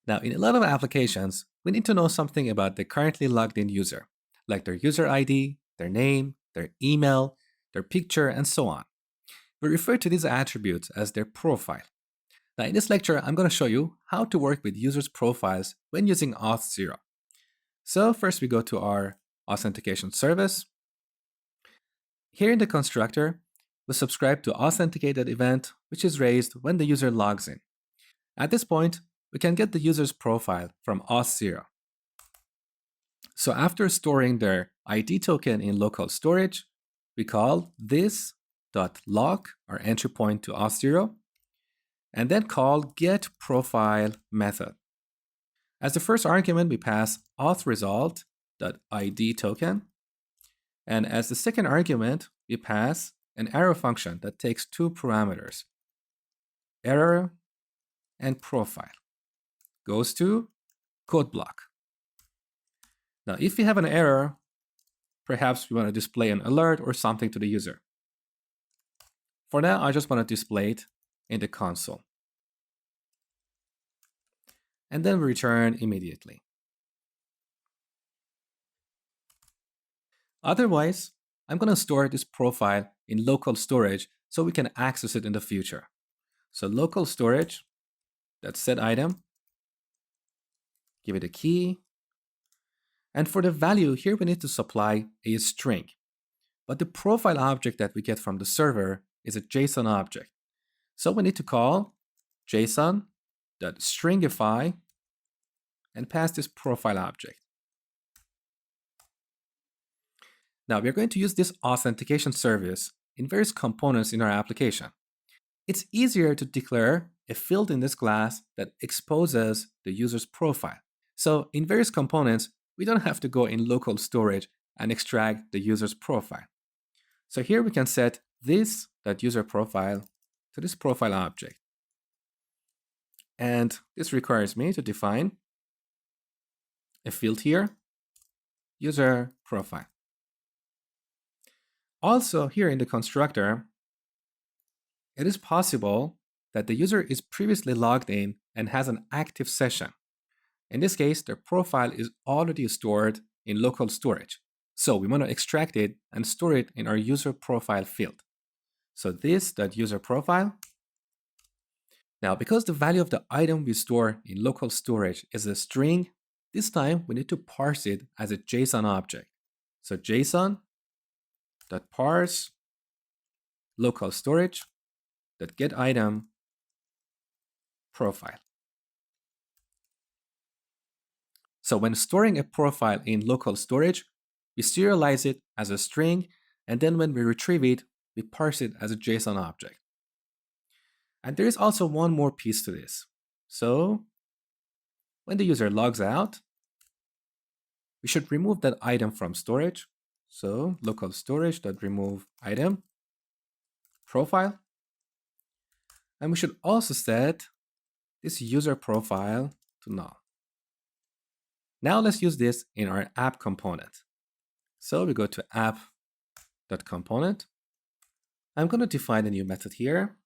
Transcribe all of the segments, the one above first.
Now, in a lot of applications, we need to know something about the currently logged in user, like their user ID, their name, their email, their picture, and so on. We refer to these attributes as their profile. Now, in this lecture, I'm going to show you how to work with users' profiles when using Auth0. So first we go to our authentication service. Here in the constructor, we subscribe to authenticated event, which is raised when the user logs in. At this point, we can get the user's profile from Auth0. So after storing their ID token in local storage, we call this.lock, our entry point to Auth0, and then call getProfile method. As the first argument, we pass authResult.id token, and as the second argument, we pass an arrow function that takes two parameters, error and profile, goes to code block. Now, if we have an error, perhaps we want to display an alert or something to the user. For now, I just want to display it in the console. And then we return immediately. Otherwise, I'm going to store this profile in local storage so we can access it in the future. So local storage, that's set item, give it a key. And for the value, here we need to supply a string. But the profile object that we get from the server is a JSON object. So we need to call JSON.stringify and pass this profile object. Now we're going to use this authentication service in various components in our application. It's easier to declare a field in this class that exposes the user's profile. So in various components, we don't have to go in local storage and extract the user's profile. So here we can set this.userProfile to this profile object. And this requires me to define a field here, user profile. Also, here in the constructor, it is possible that the user is previously logged in and has an active session. In this case, their profile is already stored in local storage. So we want to extract it and store it in our user profile field. So this.userProfile. Now, because the value of the item we store in local storage is a string, this time we need to parse it as a JSON object. So JSON.parse local storage.getItem profile. So when storing a profile in local storage, we serialize it as a string, and then when we retrieve it, we parse it as a JSON object. And there is also one more piece to this. So when the user logs out, we should remove that item from storage. So local storage.remove item profile. And we should also set this user profile to null. Now let's use this in our app component. So we go to app.component. I'm going to define a new method here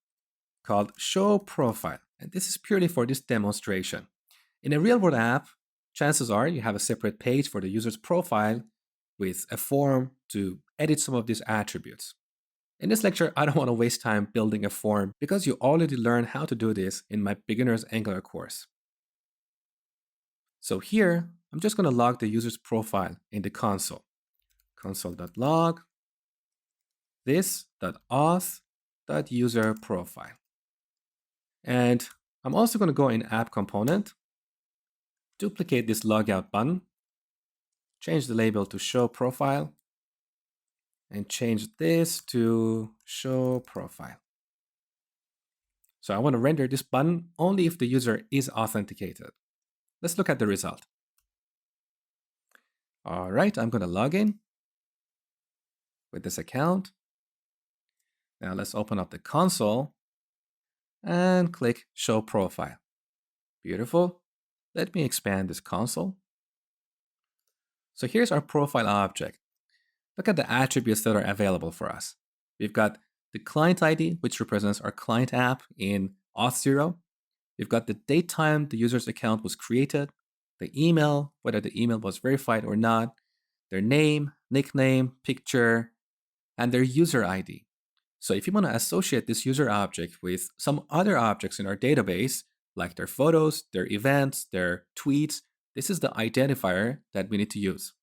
called showProfile. And this is purely for this demonstration. In a real-world app, chances are you have a separate page for the user's profile with a form to edit some of these attributes. In this lecture, I don't want to waste time building a form because you already learned how to do this in my beginner's Angular course. So here, I'm just going to log the user's profile in the console. Console.log this.auth.userProfile. And I'm also going to go in app component, duplicate this logout button, change the label to show profile, and change this to show profile. So I want to render this button only if the user is authenticated. Let's look at the result. All right, I'm going to log in with this account. Now let's open up the console and click Show Profile. Beautiful. Let me expand this console. So here's our profile object. Look at the attributes that are available for us. We've got the client ID, which represents our client app in Auth0. We've got the date time the user's account was created, the email, whether the email was verified or not, their name, nickname, picture, and their user ID. So if you want to associate this user object with some other objects in our database, like their photos, their events, their tweets, this is the identifier that we need to use.